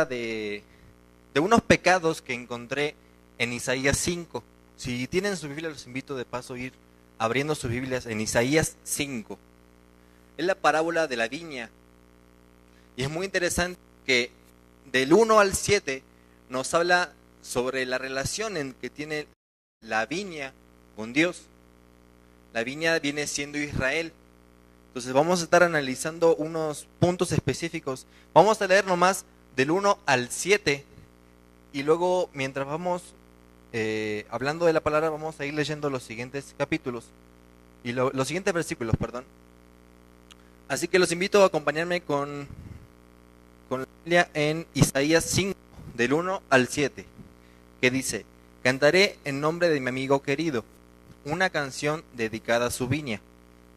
de unos pecados que encontré en Isaías 5. Si tienen su Biblia, los invito de paso a ir abriendo sus Biblias en Isaías 5. Es la parábola de la viña. Y es muy interesante que del 1 al 7 nos habla sobre la relación en que tiene la viña con Dios. La viña viene siendo Israel. Entonces vamos a estar analizando unos puntos específicos. Vamos a leer nomás del 1 al 7 y luego mientras vamos hablando de la palabra vamos a ir leyendo los siguientes capítulos y los siguientes versículos, perdón. Así que los invito a acompañarme con la Biblia en Isaías 5 del 1 al 7, que dice: Cantaré en nombre de mi amigo querido una canción dedicada a su viña.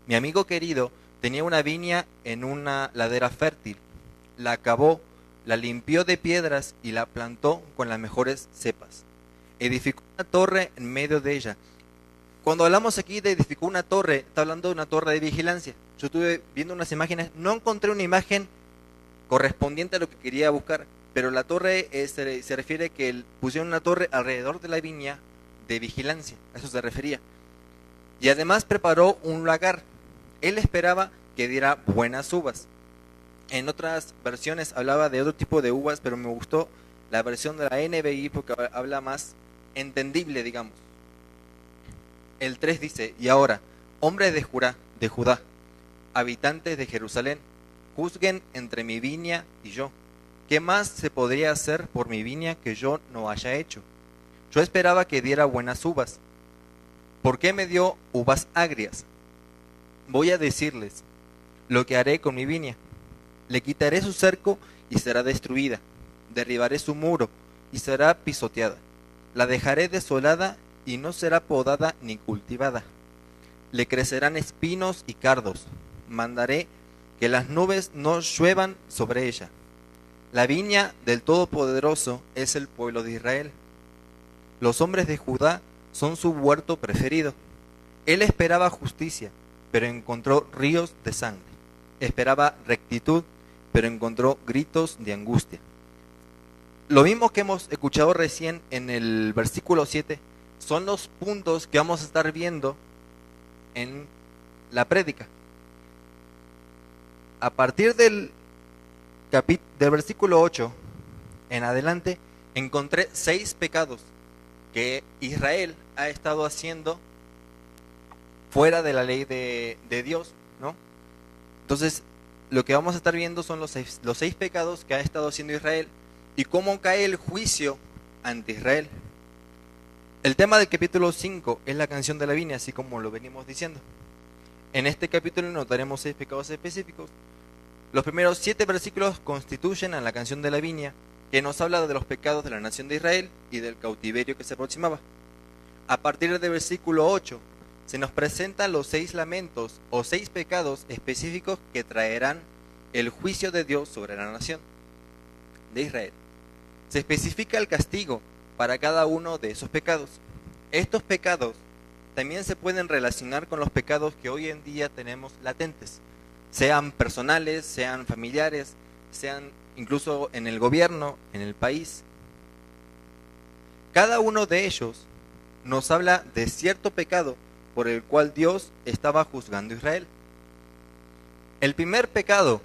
Mi amigo querido tenía una viña en una ladera fértil. La acabó, la limpió de piedras y la plantó con las mejores cepas. Edificó una torre en medio de ella. Cuando hablamos aquí de edificó una torre, está hablando de una torre de vigilancia. Yo estuve viendo unas imágenes, no encontré una imagen correspondiente a lo que quería buscar, pero la torre se refiere que pusieron una torre alrededor de la viña de vigilancia, a eso se refería. Y además preparó un lagar. Él esperaba que diera buenas uvas. En otras versiones hablaba de otro tipo de uvas, pero me gustó la versión de la NBI porque habla más entendible, digamos. El 3 dice: Y ahora, hombres de Judá, habitantes de Jerusalén, juzguen entre mi viña y yo. ¿Qué más se podría hacer por mi viña que yo no haya hecho? Yo esperaba que diera buenas uvas. ¿Por qué me dio uvas agrias? Voy a decirles lo que haré con mi viña. Le quitaré su cerco y será destruida. Derribaré su muro y será pisoteada. La dejaré desolada y no será podada ni cultivada. Le crecerán espinos y cardos. Mandaré que las nubes no lluevan sobre ella. La viña del Todopoderoso es el pueblo de Israel. Los hombres de Judá son su huerto preferido. Él esperaba justicia, pero encontró ríos de sangre. Esperaba rectitud, pero encontró gritos de angustia. Lo mismo que hemos escuchado recién en el versículo 7 son los puntos que vamos a estar viendo en la prédica. A partir del versículo 8 en adelante encontré 6 pecados que Israel ha estado haciendo fuera de la ley de Dios, ¿no? Entonces, lo que vamos a estar viendo son los seis pecados que ha estado haciendo Israel y cómo cae el juicio ante Israel. El tema del capítulo 5 es la canción de la viña, así como lo venimos diciendo. En este capítulo notaremos 6 pecados específicos. Los primeros 7 versículos constituyen a la canción de la viña, que nos habla de los pecados de la nación de Israel y del cautiverio que se aproximaba. A partir del versículo 8 se nos presentan los 6 lamentos o 6 pecados específicos que traerán el juicio de Dios sobre la nación de Israel. Se especifica el castigo para cada uno de esos pecados. Estos pecados también se pueden relacionar con los pecados que hoy en día tenemos latentes, sean personales, sean familiares, sean incluso en el gobierno, en el país. Cada uno de ellos nos habla de cierto pecado por el cual Dios estaba juzgando a Israel. El primer pecado,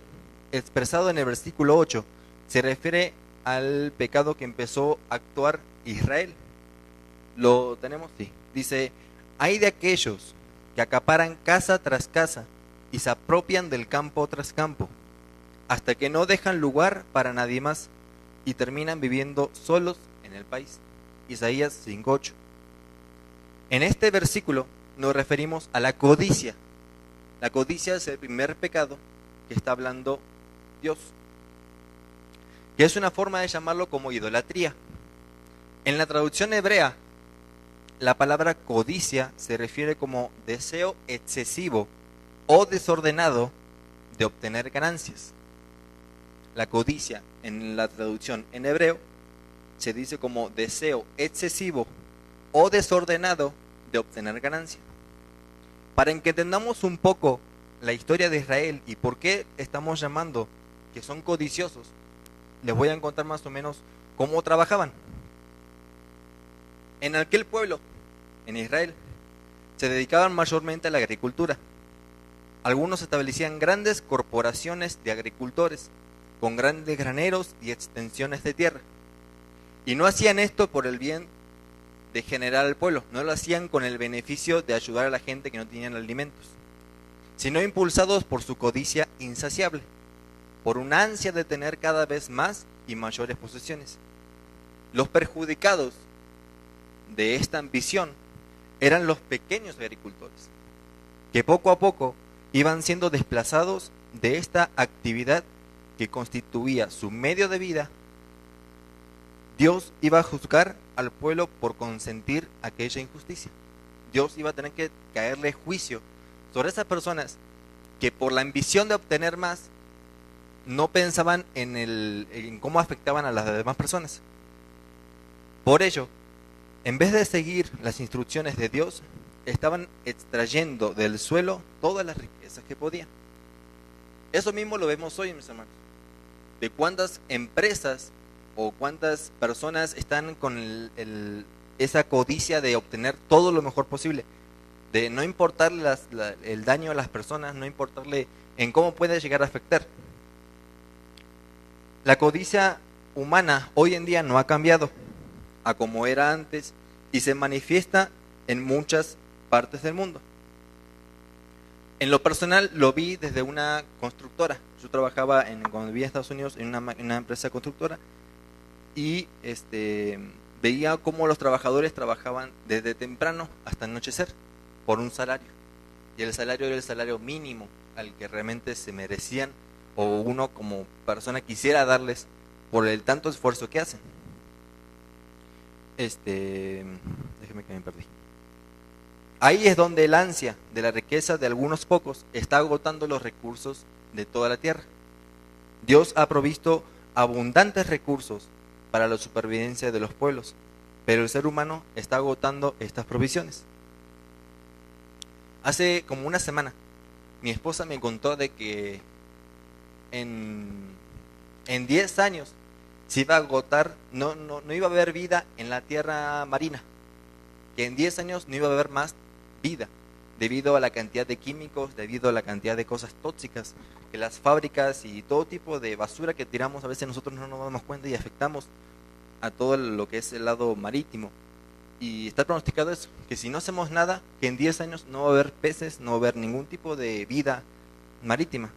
expresado en el versículo 8, se refiere al pecado que empezó a actuar Israel. ¿Lo tenemos? Sí. Dice: hay de aquellos que acaparan casa tras casa y se apropian del campo tras campo, hasta que no dejan lugar para nadie más y terminan viviendo solos en el país. Isaías 5:8. En este versículo nos referimos a la codicia. La codicia es el primer pecado que está hablando Dios, que es una forma de llamarlo como idolatría. En la traducción hebrea, la palabra codicia se refiere como deseo excesivo o desordenado de obtener ganancias. La codicia en la traducción en hebreo se dice como deseo excesivo o desordenado de obtener ganancia. Para que entendamos un poco la historia de Israel y por qué estamos llamando que son codiciosos, les voy a contar más o menos cómo trabajaban. En aquel pueblo, en Israel, se dedicaban mayormente a la agricultura. Algunos establecían grandes corporaciones de agricultores, con grandes graneros y extensiones de tierra. Y no hacían esto por el bien de generar al pueblo, no lo hacían con el beneficio de ayudar a la gente que no tenían alimentos, sino impulsados por su codicia insaciable, por una ansia de tener cada vez más y mayores posesiones. Los perjudicados de esta ambición eran los pequeños agricultores, que poco a poco iban siendo desplazados de esta actividad que constituía su medio de vida. Dios iba a juzgar al pueblo por consentir aquella injusticia. Dios iba a tener que caerle juicio sobre esas personas que por la ambición de obtener más no pensaban en cómo afectaban a las demás personas. Por ello, en vez de seguir las instrucciones de Dios, estaban extrayendo del suelo todas las riquezas que podían. Eso mismo lo vemos hoy, mis hermanos. De cuántas empresas o cuántas personas están con esa codicia de obtener todo lo mejor posible, de no importarle el daño a las personas, no importarle en cómo puede llegar a afectar. La codicia humana hoy en día no ha cambiado a como era antes y se manifiesta en muchas partes del mundo. En lo personal lo vi desde una constructora. Yo trabajaba cuando vivía en Estados Unidos en una empresa constructora y veía cómo los trabajadores trabajaban desde temprano hasta anochecer por un salario. Y el salario era el salario mínimo al que realmente se merecían o uno como persona quisiera darles por el tanto esfuerzo que hacen. Déjeme que me perdí. Ahí es donde el ansia de la riqueza de algunos pocos está agotando los recursos de toda la tierra. Dios ha provisto abundantes recursos para la supervivencia de los pueblos, pero el ser humano está agotando estas provisiones. Hace como una semana, mi esposa me contó de que en 10 años se iba a agotar, no iba a haber vida en la tierra marina, que en 10 años no iba a haber más vida, debido a la cantidad de químicos, debido a la cantidad de cosas tóxicas, que las fábricas y todo tipo de basura que tiramos, a veces nosotros no nos damos cuenta y afectamos a todo lo que es el lado marítimo. Y está pronosticado eso, que si no hacemos nada, que en 10 años no va a haber peces, no va a haber ningún tipo de vida marítima.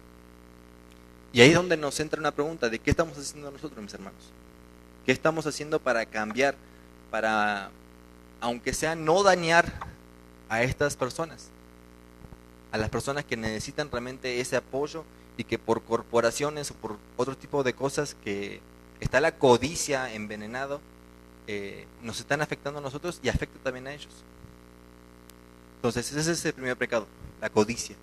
Y ahí es donde nos entra una pregunta de qué estamos haciendo nosotros, mis hermanos. ¿Qué estamos haciendo para cambiar, para, aunque sea no dañar a estas personas, a las personas que necesitan realmente ese apoyo y que por corporaciones o por otro tipo de cosas que está la codicia envenenado, nos están afectando a nosotros y afecta también a ellos? Entonces ese es el primer pecado, la codicia.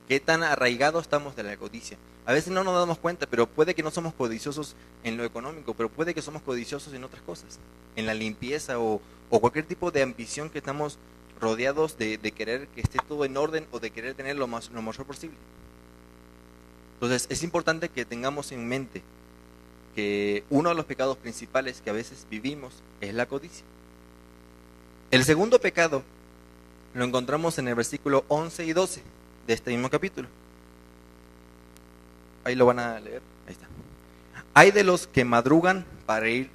¿Qué tan arraigados estamos de la codicia? A veces no nos damos cuenta, pero puede que no somos codiciosos en lo económico, pero puede que somos codiciosos en otras cosas, en la limpieza o cualquier tipo de ambición que estamos rodeados de querer que esté todo en orden o de querer tener lo mejor posible. Entonces es importante que tengamos en mente que uno de los pecados principales que a veces vivimos es la codicia. El segundo pecado lo encontramos en el versículo 11 y 12 de este mismo capítulo. Ahí lo van a leer. Ahí está. Hay de los que madrugan para ir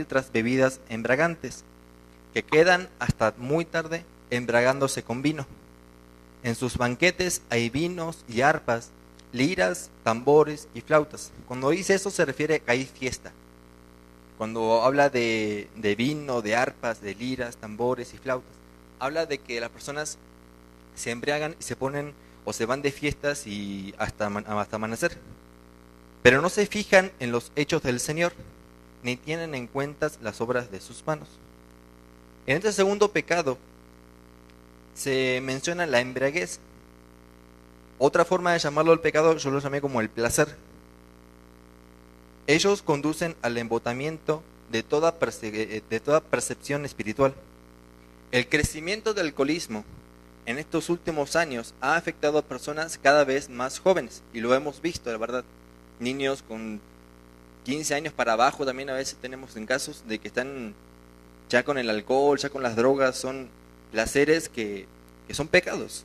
tras bebidas embriagantes, que quedan hasta muy tarde embriagándose con vino. En sus banquetes hay vinos y arpas, liras, tambores y flautas. Cuando dice eso se refiere a que hay fiesta. Cuando habla de vino, de arpas, de liras, tambores y flautas, habla de que las personas se embriagan y se ponen o se van de fiestas y hasta amanecer. Pero no se fijan en los hechos del Señor, ni tienen en cuenta las obras de sus manos. En este segundo pecado se menciona la embriaguez. Otra forma de llamarlo el pecado, yo lo llamé como el placer. Ellos conducen al embotamiento de toda percepción espiritual. El crecimiento del alcoholismo en estos últimos años ha afectado a personas cada vez más jóvenes, y lo hemos visto, la verdad. Niños con 15 años para abajo también a veces tenemos en casos de que están ya con el alcohol, ya con las drogas, son placeres que son pecados.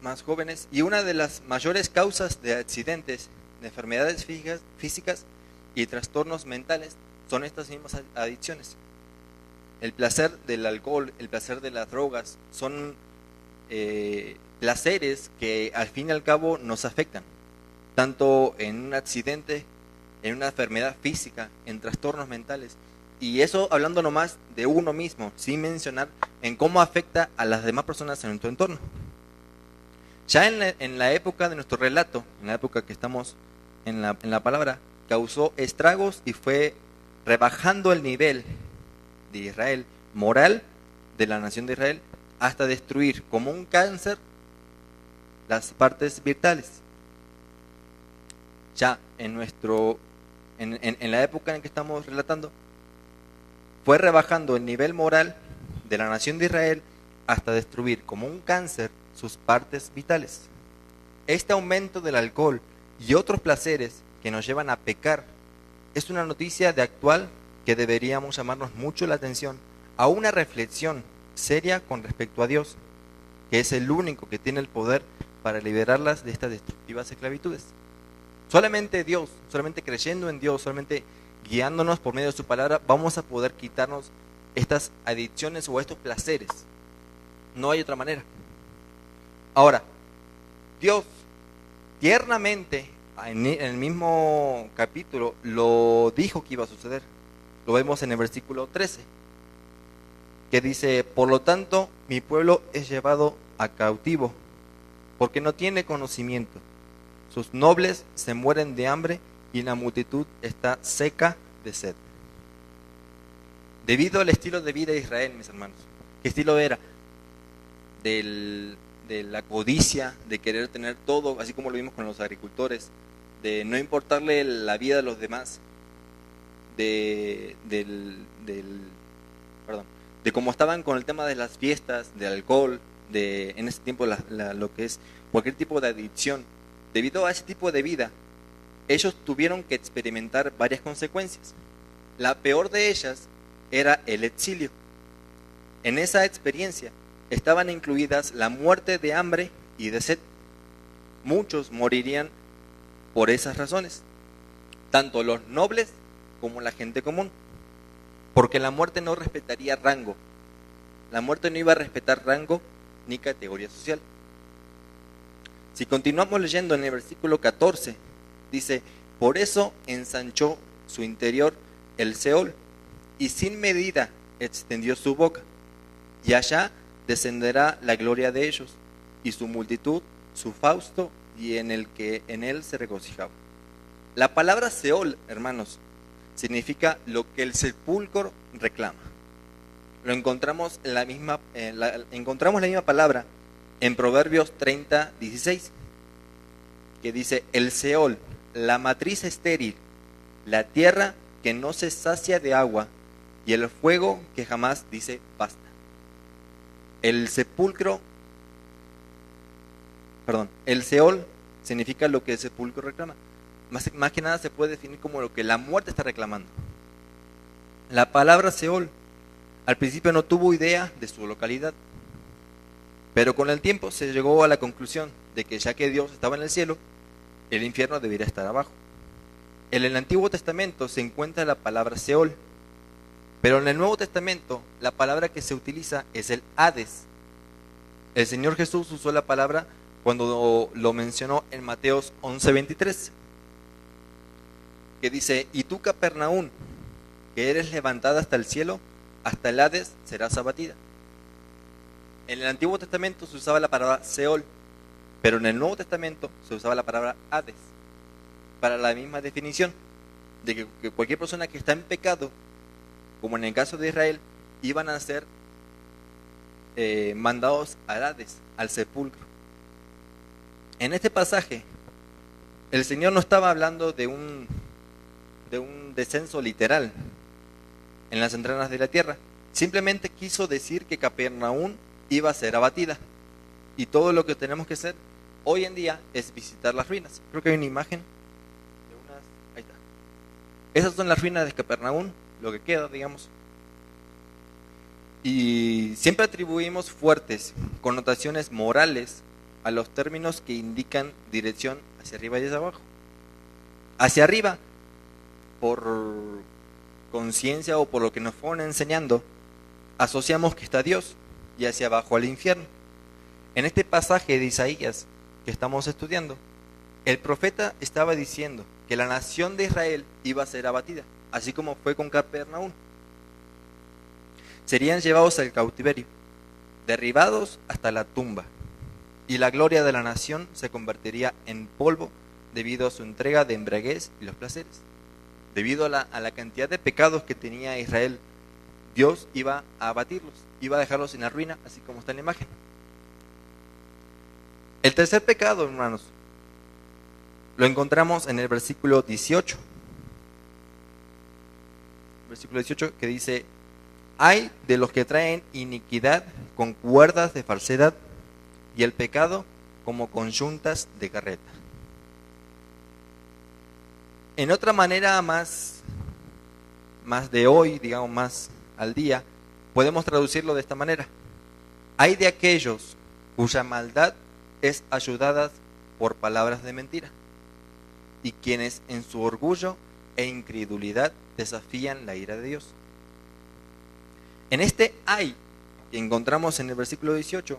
Más jóvenes, y una de las mayores causas de accidentes, de enfermedades físicas y trastornos mentales son estas mismas adicciones. El placer del alcohol, el placer de las drogas, son placeres que al fin y al cabo nos afectan, tanto en un accidente, en una enfermedad física, en trastornos mentales, y eso hablando nomás de uno mismo, sin mencionar en cómo afecta a las demás personas en nuestro entorno. Ya en la época de nuestro relato, en la época que estamos en la palabra, causó estragos y fue rebajando el nivel de Israel, moral de la nación de Israel, hasta destruir como un cáncer las partes vitales. Ya en la época en que estamos relatando, fue rebajando el nivel moral de la nación de Israel hasta destruir como un cáncer sus partes vitales. Este aumento del alcohol y otros placeres que nos llevan a pecar es una noticia de actual que deberíamos llamarnos mucho la atención a una reflexión seria con respecto a Dios, que es el único que tiene el poder para liberarlas de estas destructivas esclavitudes. Solamente Dios, solamente creyendo en Dios, solamente guiándonos por medio de su palabra, vamos a poder quitarnos estas adicciones o estos placeres. No hay otra manera. Ahora, Dios tiernamente en el mismo capítulo lo dijo que iba a suceder. Lo vemos en el versículo 13, que dice: por lo tanto, mi pueblo es llevado a cautivo, porque no tiene conocimiento. Sus nobles se mueren de hambre y la multitud está seca de sed. Debido al estilo de vida de Israel, mis hermanos, ¿qué estilo era? De la codicia, de querer tener todo, así como lo vimos con los agricultores, de no importarle la vida de los demás, de cómo estaban con el tema de las fiestas, del alcohol, en ese tiempo lo que es cualquier tipo de adicción. Debido a ese tipo de vida, ellos tuvieron que experimentar varias consecuencias. La peor de ellas era el exilio. En esa experiencia estaban incluidas la muerte de hambre y de sed. Muchos morirían por esas razones, tanto los nobles como la gente común, porque la muerte no respetaría rango. La muerte no iba a respetar rango ni categoría social. Si continuamos leyendo en el versículo 14, dice: por eso ensanchó su interior el Seol, y sin medida extendió su boca, y allá descenderá la gloria de ellos, y su multitud, su fausto, y en el que en él se regocijaba. La palabra Seol, hermanos, significa lo que el sepulcro reclama. Lo encontramos encontramos la misma palabra en Proverbios 30:16, que dice: el Seol, la matriz estéril, la tierra que no se sacia de agua, y el fuego que jamás dice basta. El Seol significa lo que el sepulcro reclama. Más que nada se puede definir como lo que la muerte está reclamando. La palabra Seol al principio no tuvo idea de su localidad, pero con el tiempo se llegó a la conclusión de que ya que Dios estaba en el cielo, el infierno debería estar abajo. En el Antiguo Testamento se encuentra la palabra Seol, pero en el Nuevo Testamento la palabra que se utiliza es el Hades. El Señor Jesús usó la palabra cuando lo mencionó en Mateos 11:23, que dice: y tú, Capernaún, que eres levantada hasta el cielo, hasta el Hades serás abatida. En el Antiguo Testamento se usaba la palabra Seol, pero en el Nuevo Testamento se usaba la palabra Hades, para la misma definición, de que cualquier persona que está en pecado, como en el caso de Israel, iban a ser mandados al Hades, al sepulcro. En este pasaje, el Señor no estaba hablando de un descenso literal en las entrañas de la tierra. Simplemente quiso decir que Capernaún iba a ser abatida. Y todo lo que tenemos que hacer hoy en día es visitar las ruinas. Creo que hay una imagen de Esas son las ruinas de Capernaum, lo que queda, digamos. Y siempre atribuimos fuertes connotaciones morales a los términos que indican dirección hacia arriba y hacia abajo. Hacia arriba, por conciencia o por lo que nos fueron enseñando, asociamos que está Dios, y hacia abajo al infierno. En este pasaje de Isaías que estamos estudiando, el profeta estaba diciendo que la nación de Israel iba a ser abatida, así como fue con Capernaum. Serían llevados al cautiverio, derribados hasta la tumba, y la gloria de la nación se convertiría en polvo debido a su entrega de embriaguez y los placeres. Debido a la cantidad de pecados que tenía Israel, Dios iba a abatirlos, iba a dejarlos en la ruina, así como está en la imagen. El tercer pecado, hermanos, lo encontramos en el versículo 18. Versículo 18 que dice: hay de los que traen iniquidad con cuerdas de falsedad, y el pecado como con yuntas de carreta. En otra manera más de hoy, digamos más al día, podemos traducirlo de esta manera: hay de aquellos cuya maldad es ayudada por palabras de mentira, y quienes en su orgullo e incredulidad desafían la ira de Dios. En este hay que encontramos en el versículo 18,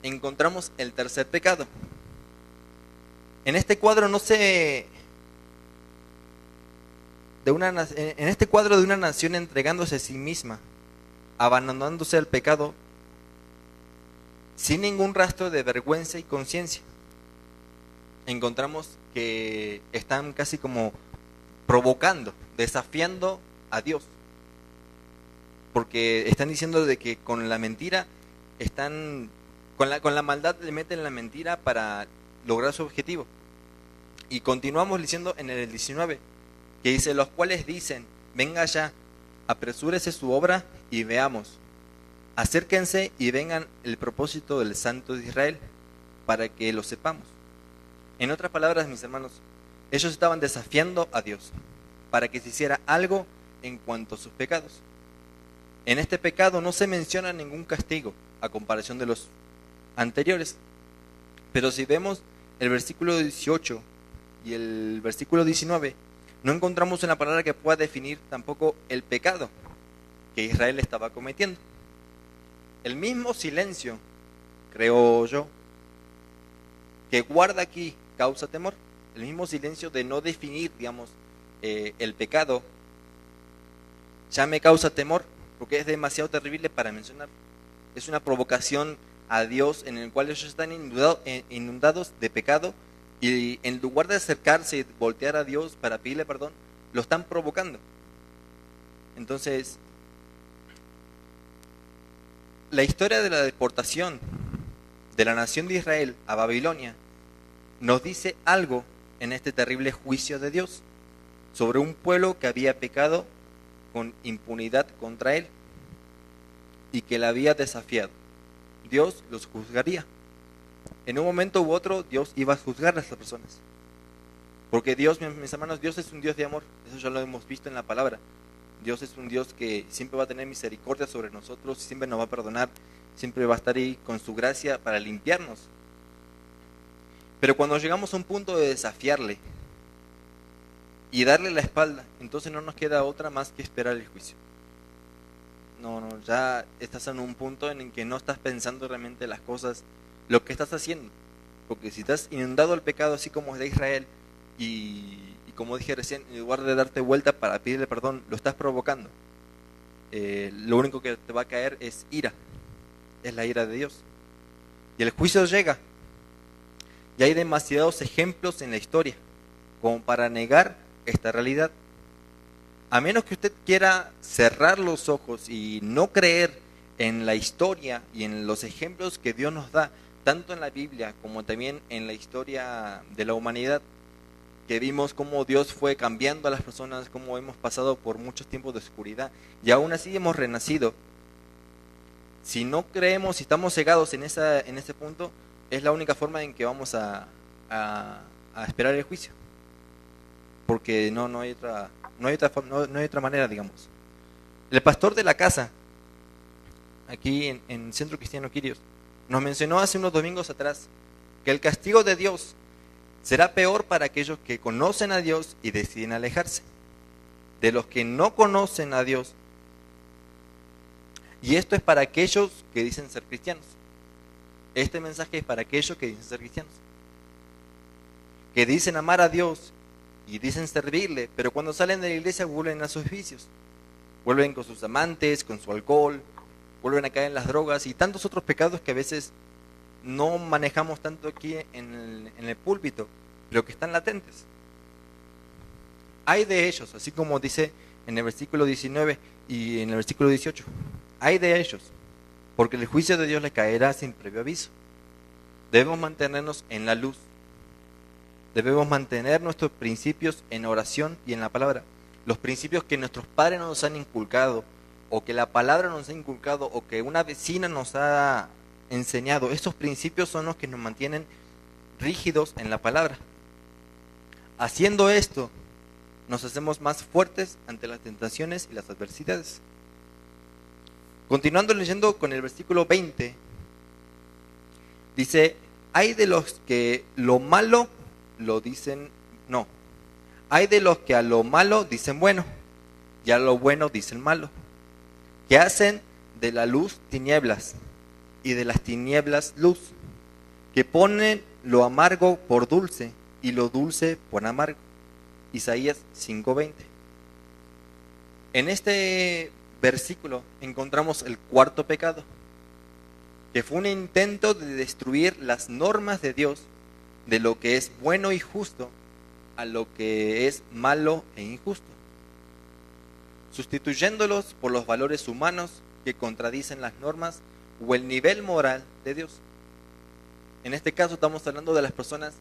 encontramos el tercer pecado. En este cuadro en este cuadro de una nación entregándose a sí misma, abandonándose al pecado, sin ningún rastro de vergüenza y conciencia, encontramos que están casi como provocando, desafiando a Dios, porque están diciendo de que con la mentira están, con la maldad le meten la mentira para lograr su objetivo. Y continuamos diciendo en el 19, que dice: los cuales dicen, venga ya, apresúrese su obra y veamos, acérquense y vengan el propósito del Santo de Israel, para que lo sepamos. En otras palabras, mis hermanos, ellos estaban desafiando a Dios para que se hiciera algo en cuanto a sus pecados. En este pecado no se menciona ningún castigo a comparación de los anteriores, pero si vemos el versículo 18 y el versículo 19, no encontramos una palabra que pueda definir tampoco el pecado que Israel estaba cometiendo. El mismo silencio, creo yo, que guarda aquí causa temor. El mismo silencio de no definir, digamos, el pecado, ya me causa temor, porque es demasiado terrible para mencionar. Es una provocación a Dios en el cual ellos están inundados de pecado, y en lugar de acercarse y voltear a Dios para pedirle perdón, lo están provocando. Entonces, la historia de la deportación de la nación de Israel a Babilonia nos dice algo en este terrible juicio de Dios sobre un pueblo que había pecado con impunidad contra él y que la había desafiado. Dios los juzgaría. En un momento u otro Dios iba a juzgar a estas personas, porque Dios, mis hermanos, Dios es un Dios de amor. Eso ya lo hemos visto en la palabra. Dios es un Dios que siempre va a tener misericordia sobre nosotros, siempre nos va a perdonar, siempre va a estar ahí con su gracia para limpiarnos. Pero cuando llegamos a un punto de desafiarle y darle la espalda, entonces no nos queda otra más que esperar el juicio. No, ya estás en un punto en el que no estás pensando realmente las cosas, lo que estás haciendo. Porque si estás inundado al pecado así como es de Israel, y como dije recién, en lugar de darte vuelta para pedirle perdón, lo estás provocando. Lo único que te va a caer es ira, es la ira de Dios. Y el juicio llega. Y hay demasiados ejemplos en la historia como para negar esta realidad. A menos que usted quiera cerrar los ojos y no creer en la historia y en los ejemplos que Dios nos da, tanto en la Biblia como también en la historia de la humanidad, que vimos cómo Dios fue cambiando a las personas, cómo hemos pasado por muchos tiempos de oscuridad y aún así hemos renacido. Si no creemos, si estamos cegados en ese punto, es la única forma en que vamos a esperar el juicio, porque no hay no hay no hay otra manera, digamos. El pastor de la casa, aquí en Centro Cristiano Quirios, nos mencionó hace unos domingos atrás que el castigo de Dios será peor para aquellos que conocen a Dios y deciden alejarse, de los que no conocen a Dios. Y esto es para aquellos que dicen ser cristianos. Este mensaje es para aquellos que dicen ser cristianos, que dicen amar a Dios y dicen servirle, pero cuando salen de la iglesia vuelven a sus vicios, vuelven con sus amantes, con su alcohol, vuelven a caer en las drogas y tantos otros pecados que a veces no manejamos tanto aquí en el púlpito, pero que están latentes. Hay de ellos, así como dice en el versículo 19 y en el versículo 18, hay de ellos, porque el juicio de Dios le caerá sin previo aviso. Debemos mantenernos en la luz. Debemos mantener nuestros principios en oración y en la palabra. Los principios que nuestros padres nos han inculcado, o que la palabra nos ha inculcado, o que una vecina nos ha enseñado. Estos principios son los que nos mantienen rígidos en la palabra. Haciendo esto, nos hacemos más fuertes ante las tentaciones y las adversidades. Continuando leyendo con el versículo 20, dice, hay de los que lo malo lo dicen, no, hay de los que a lo malo dicen bueno, y a lo bueno dicen malo, que hacen de la luz tinieblas, y de las tinieblas luz, que ponen lo amargo por dulce, y lo dulce por amargo. Isaías 5:20. En este versículo encontramos el cuarto pecado, que fue un intento de destruir las normas de Dios, de lo que es bueno y justo a lo que es malo e injusto, sustituyéndolos por los valores humanos que contradicen las normas o el nivel moral de Dios. En este caso estamos hablando de las personas,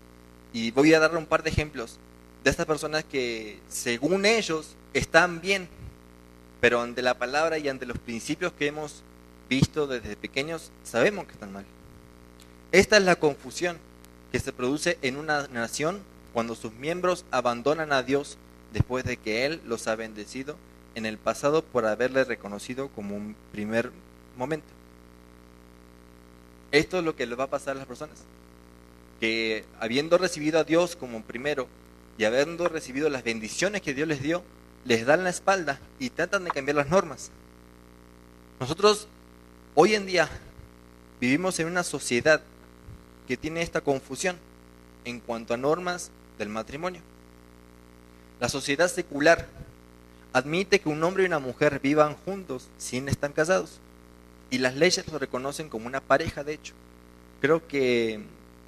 y voy a darle un par de ejemplos, de estas personas que según ellos están bien, pero ante la palabra y ante los principios que hemos visto desde pequeños, sabemos que están mal. Esta es la confusión que se produce en una nación cuando sus miembros abandonan a Dios después de que Él los ha bendecido en el pasado por haberle reconocido como un primer momento. Esto es lo que les va a pasar a las personas, que habiendo recibido a Dios como primero y habiendo recibido las bendiciones que Dios les dio, les dan la espalda y tratan de cambiar las normas. Nosotros hoy en día vivimos en una sociedad que tiene esta confusión en cuanto a normas del matrimonio. La sociedad secular admite que un hombre y una mujer vivan juntos sin estar casados, y las leyes lo reconocen como una pareja. De hecho, creo que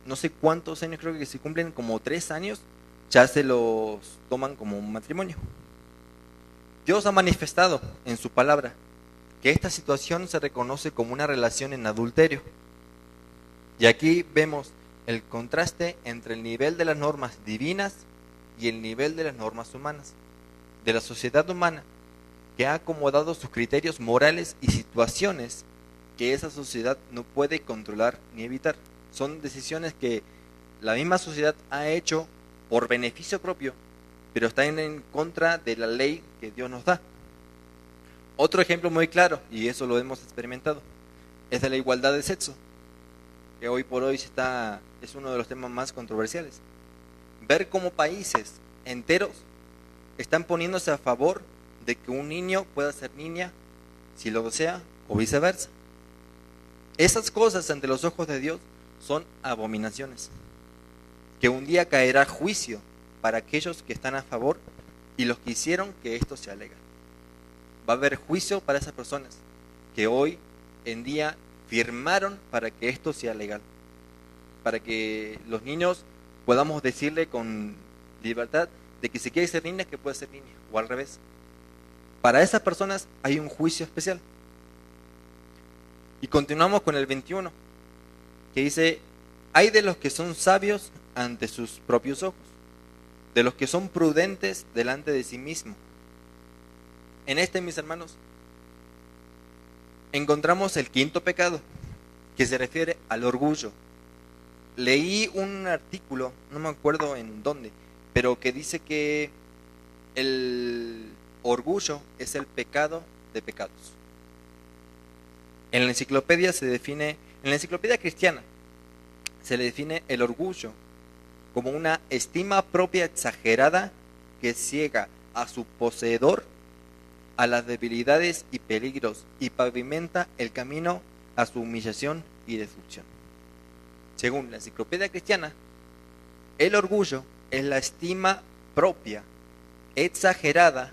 no sé cuántos años, creo que se cumplen como 3 años, ya se los toman como un matrimonio. Dios ha manifestado en su palabra que esta situación se reconoce como una relación en adulterio. Y aquí vemos el contraste entre el nivel de las normas divinas y el nivel de las normas humanas, de la sociedad humana, que ha acomodado sus criterios morales y situaciones que esa sociedad no puede controlar ni evitar. Son decisiones que la misma sociedad ha hecho por beneficio propio, pero están en contra de la ley que Dios nos da. Otro ejemplo muy claro, y eso lo hemos experimentado, es de la igualdad de sexo, que hoy por hoy es uno de los temas más controversiales. Ver cómo países enteros están poniéndose a favor de que un niño pueda ser niña si lo desea, o viceversa. Esas cosas ante los ojos de Dios son abominaciones, que un día caerá juicio para aquellos que están a favor y los que hicieron que esto se alega. Va a haber juicio para esas personas que hoy en día firmaron para que esto sea legal, para que los niños podamos decirle con libertad de que si quiere ser niña, que puede ser niña, o al revés. Para esas personas hay un juicio especial. Y continuamos con el 21, que dice, hay de los que son sabios ante sus propios ojos, de los que son prudentes delante de sí mismos. En este, mis hermanos, encontramos el quinto pecado, que se refiere al orgullo. Leí un artículo, no me acuerdo en dónde, pero que dice que El orgullo es el pecado de pecados. En la enciclopedia cristiana, se le define el orgullo como una estima propia exagerada que ciega a su poseedor a las debilidades y peligros y pavimenta el camino a su humillación y destrucción. Según la enciclopedia cristiana, el orgullo es la estima propia exagerada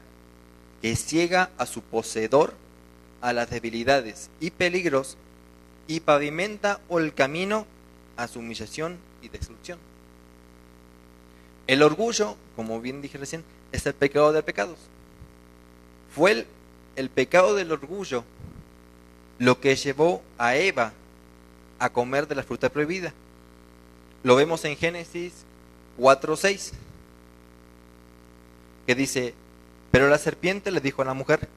que ciega a su poseedor a las debilidades y peligros y pavimenta el camino a su humillación y destrucción. El orgullo, como bien dije recién, es el pecado de pecados. Fue el pecado del orgullo lo que llevó a Eva a comer de la fruta prohibida. Lo vemos en Génesis 4:6, que dice: pero la serpiente le dijo a la mujer: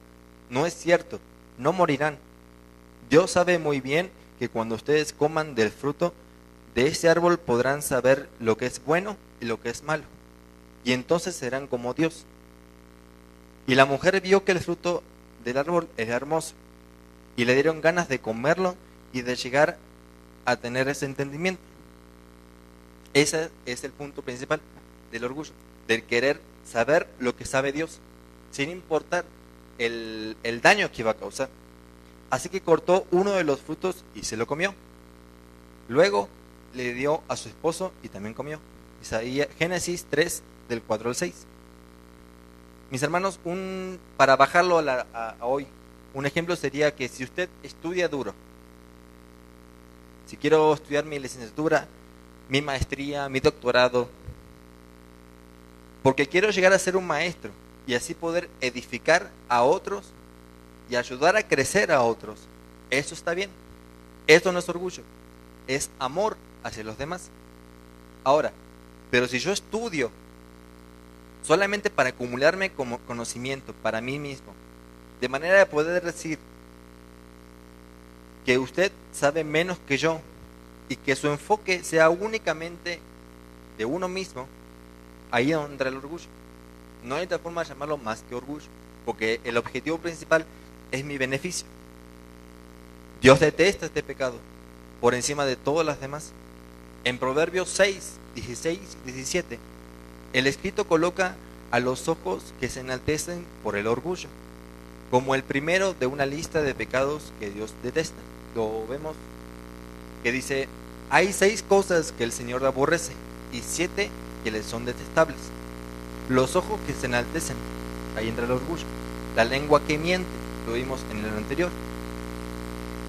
no es cierto, no morirán. Dios sabe muy bien que cuando ustedes coman del fruto de ese árbol podrán saber lo que es bueno y lo que es malo, y entonces serán como Dios. Y la mujer vio que el fruto del árbol era hermoso, y le dieron ganas de comerlo y de llegar a tener ese entendimiento. Ese es el punto principal del orgullo, del querer saber lo que sabe Dios, sin importar el daño que iba a causar. Así que cortó uno de los frutos y se lo comió. Luego le dio a su esposo y también comió. Génesis 3, del 4 al 6. Mis hermanos, para bajarlo a hoy, un ejemplo sería que si usted estudia duro, si quiero estudiar mi licenciatura, mi maestría, mi doctorado, porque quiero llegar a ser un maestro y así poder edificar a otros y ayudar a crecer a otros, eso está bien. Eso no es orgullo, es amor hacia los demás. Ahora, pero si yo estudio solamente para acumularme como conocimiento para mí mismo, de manera de poder decir que usted sabe menos que yo y que su enfoque sea únicamente de uno mismo, ahí entra el orgullo. No hay otra forma de llamarlo más que orgullo, porque el objetivo principal es mi beneficio. Dios detesta este pecado por encima de todas las demás. En Proverbios 6, 16 y 17, el escrito coloca a los ojos que se enaltecen por el orgullo como el primero de una lista de pecados que Dios detesta. Lo vemos que dice: hay 6 cosas que el Señor aborrece y 7 que le son detestables: los ojos que se enaltecen, ahí entra el orgullo; la lengua que miente, lo vimos en el anterior;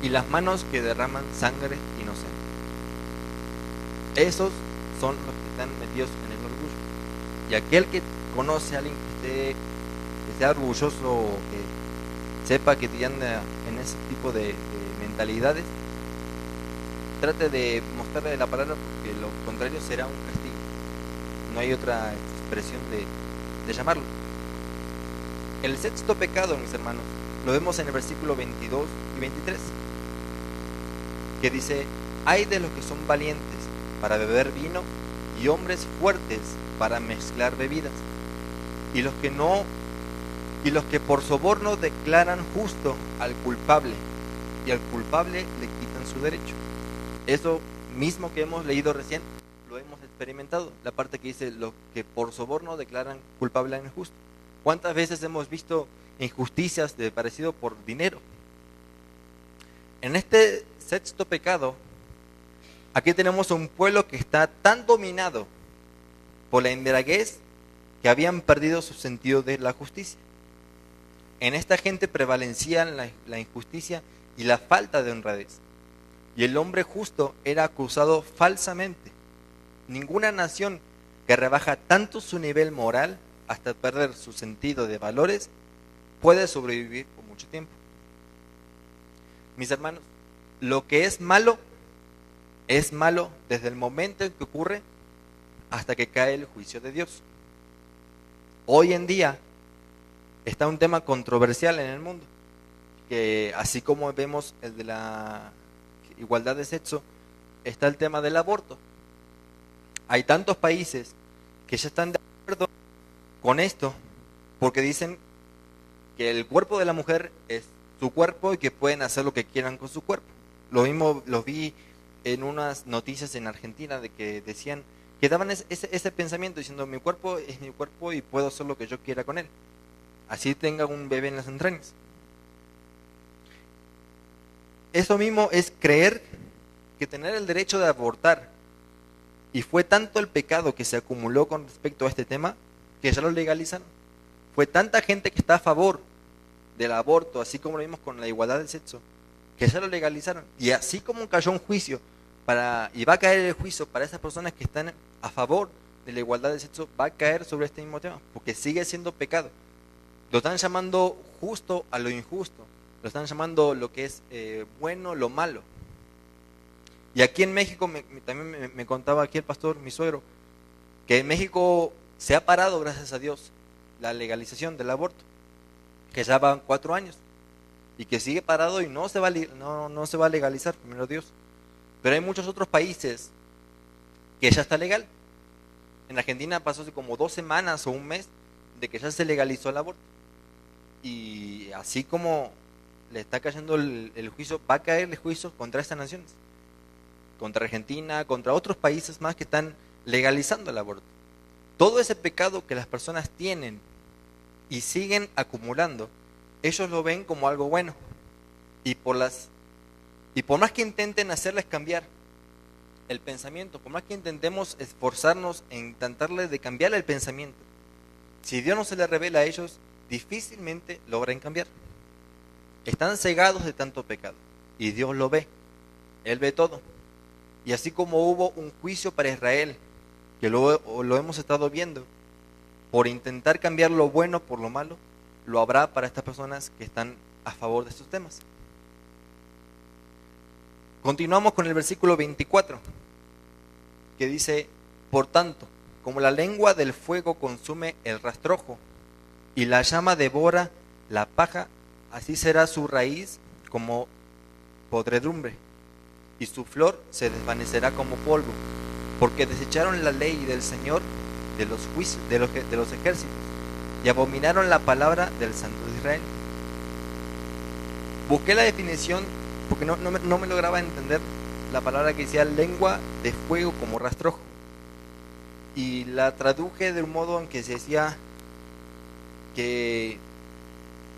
y las manos que derraman sangre inocente. Esos son los que están metidos en el orgullo. Y aquel que conoce a alguien que sea orgulloso o que sepa que anda en ese tipo de mentalidades, trate de mostrarle la palabra, porque lo contrario será un castigo. No hay otra expresión de llamarlo. El sexto pecado, mis hermanos, lo vemos en el versículo 22 y 23, que dice: hay de los que son valientes para beber vino y hombres fuertes para mezclar bebidas, y los que por soborno declaran justo al culpable, y al culpable le quitan su derecho. Eso mismo que hemos leído recién lo hemos experimentado, la parte que dice: los que por soborno declaran culpable al injusto. ¿Cuántas veces hemos visto injusticias de parecido por dinero? En este sexto pecado, aquí tenemos un pueblo que está tan dominado por la embriaguez que habían perdido su sentido de la justicia. En esta gente prevalecían la injusticia y la falta de honradez, y el hombre justo era acusado falsamente. Ninguna nación que rebaja tanto su nivel moral hasta perder su sentido de valores puede sobrevivir por mucho tiempo. Mis hermanos, lo que es malo desde el momento en que ocurre hasta que cae el juicio de Dios. Hoy en día está un tema controversial en el mundo, que así como vemos el de la igualdad de sexo, está el tema del aborto. Hay tantos países que ya están de acuerdo con esto, porque dicen que el cuerpo de la mujer es su cuerpo y que pueden hacer lo que quieran con su cuerpo. Lo mismo lo vi en unas noticias en Argentina de que decían, que daban ese pensamiento diciendo, mi cuerpo es mi cuerpo y puedo hacer lo que yo quiera con él. Así tenga un bebé en las entrañas. Eso mismo es creer que tener el derecho de abortar, y fue tanto el pecado que se acumuló con respecto a este tema, que ya lo legalizaron. Fue tanta gente que está a favor del aborto, así como lo vimos con la igualdad del sexo, que ya lo legalizaron. Y así como cayó un juicio, y va a caer el juicio para esas personas que están a favor de la igualdad del sexo, va a caer sobre este mismo tema, porque sigue siendo pecado. Lo están llamando justo a lo injusto, lo están llamando lo que es bueno, lo malo. Y aquí en México, también me contaba aquí el pastor, mi suegro, que en México se ha parado, gracias a Dios, la legalización del aborto, que ya van 4 años, y que sigue parado y no se va a legalizar, primero Dios. Pero hay muchos otros países que ya está legal. En Argentina pasó hace como 2 semanas o un mes de que ya se legalizó el aborto. Y así como le está cayendo el juicio, va a caer el juicio contra estas naciones, contra Argentina, contra otros países más que están legalizando el aborto. Todo ese pecado que las personas tienen y siguen acumulando, ellos lo ven como algo bueno. Y por más que intenten hacerles cambiar el pensamiento, por más que intentemos esforzarnos en intentarles de cambiar el pensamiento, si Dios no se les revela a ellos, difícilmente logran cambiar. Están cegados de tanto pecado y Dios lo ve. Él ve todo. Y así como hubo un juicio para Israel, que lo hemos estado viendo, por intentar cambiar lo bueno por lo malo, lo habrá para estas personas que están a favor de estos temas. Continuamos con el versículo 24, que dice, por tanto, como la lengua del fuego consume el rastrojo, y la llama devora la paja, así será su raíz como podredumbre, y su flor se desvanecerá como polvo, porque desecharon la ley del Señor de los juicios de los ejércitos, y abominaron la palabra del Santo de Israel. Busqué la definición porque no me lograba entender la palabra que decía lengua de fuego como rastrojo, y la traduje de un modo en que se decía que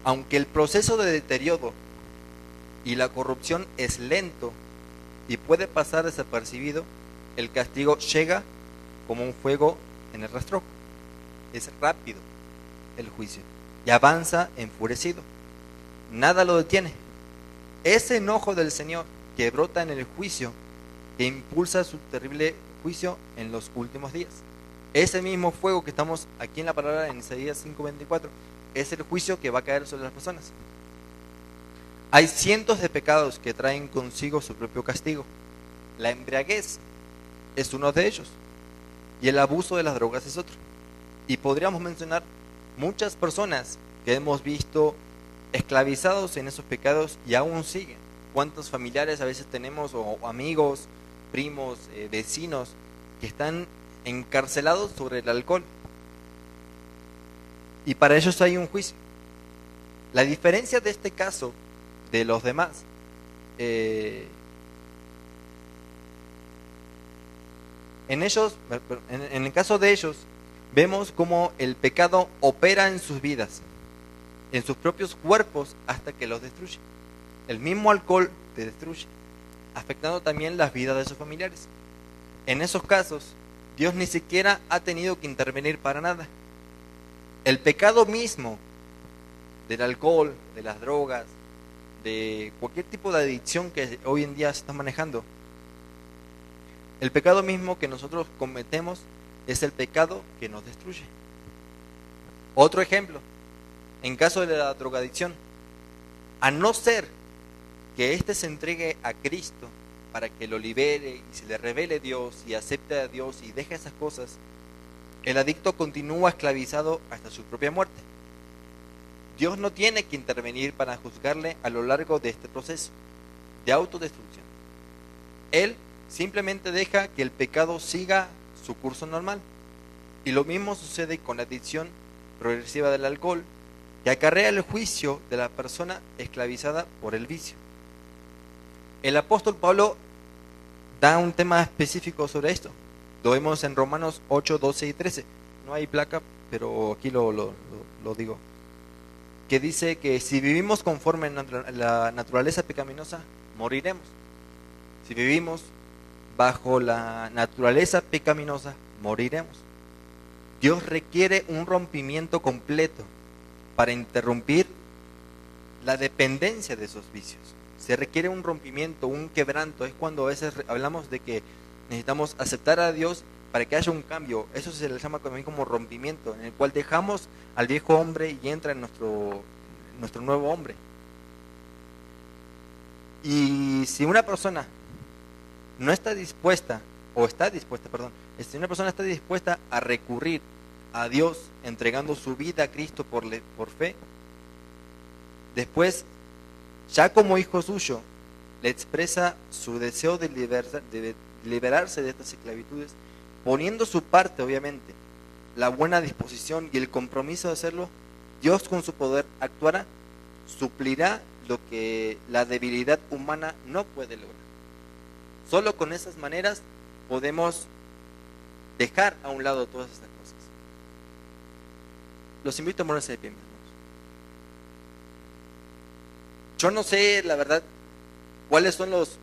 aunque el proceso de deterioro y la corrupción es lento y puede pasar desapercibido, el castigo llega como un fuego en el rastrojo. Es rápido el juicio y avanza enfurecido. Nada lo detiene. Ese enojo del Señor que brota en el juicio, que impulsa su terrible juicio en los últimos días. Ese mismo fuego que estamos aquí en la palabra en Isaías 5:24 es el juicio que va a caer sobre las personas. Hay cientos de pecados que traen consigo su propio castigo. La embriaguez es uno de ellos y el abuso de las drogas es otro. Y podríamos mencionar muchas personas que hemos visto esclavizados en esos pecados y aún siguen. ¿Cuántos familiares a veces tenemos o amigos, primos, vecinos que están encarcelados sobre el alcohol? Y para ellos hay un juicio. La diferencia de este caso de los demás, en el caso de ellos, vemos cómo el pecado opera en sus vidas, en sus propios cuerpos, hasta que los destruye. El mismo alcohol te destruye, afectando también las vidas de sus familiares. En esos casos, Dios ni siquiera ha tenido que intervenir para nada. El pecado mismo del alcohol, de las drogas, de cualquier tipo de adicción que hoy en día se está manejando, el pecado mismo que nosotros cometemos es el pecado que nos destruye. Otro ejemplo, en caso de la drogadicción, a no ser que éste se entregue a Cristo para que lo libere y se le revele Dios y acepte a Dios y deje esas cosas, el adicto continúa esclavizado hasta su propia muerte. Dios no tiene que intervenir para juzgarle a lo largo de este proceso de autodestrucción. Él simplemente deja que el pecado siga su curso normal. Y lo mismo sucede con la adicción progresiva del alcohol, que acarrea el juicio de la persona esclavizada por el vicio. El apóstol Pablo da un tema específico sobre esto. Lo vemos en Romanos 8, 12 y 13. No hay placa, pero aquí lo digo. Que dice que si vivimos conforme a la naturaleza pecaminosa, moriremos. Si vivimos bajo la naturaleza pecaminosa, moriremos. Dios requiere un rompimiento completo para interrumpir la dependencia de esos vicios. Se requiere un rompimiento, un quebranto. Es cuando a veces hablamos de que necesitamos aceptar a Dios para que haya un cambio. Eso se le llama también como rompimiento, en el cual dejamos al viejo hombre y entra en nuestro nuevo hombre. Y si una persona no está dispuesta, si una persona está dispuesta a recurrir a Dios entregando su vida a Cristo por fe, después, ya como hijo suyo, le expresa su deseo de liberarse de estas esclavitudes, poniendo su parte, obviamente, la buena disposición y el compromiso de hacerlo. Dios con su poder actuará, suplirá lo que la debilidad humana no puede lograr. Solo con esas maneras podemos dejar a un lado todas estas cosas. Los invito a ponerse de pie, mis hermanos. Yo no sé, la verdad, cuáles son los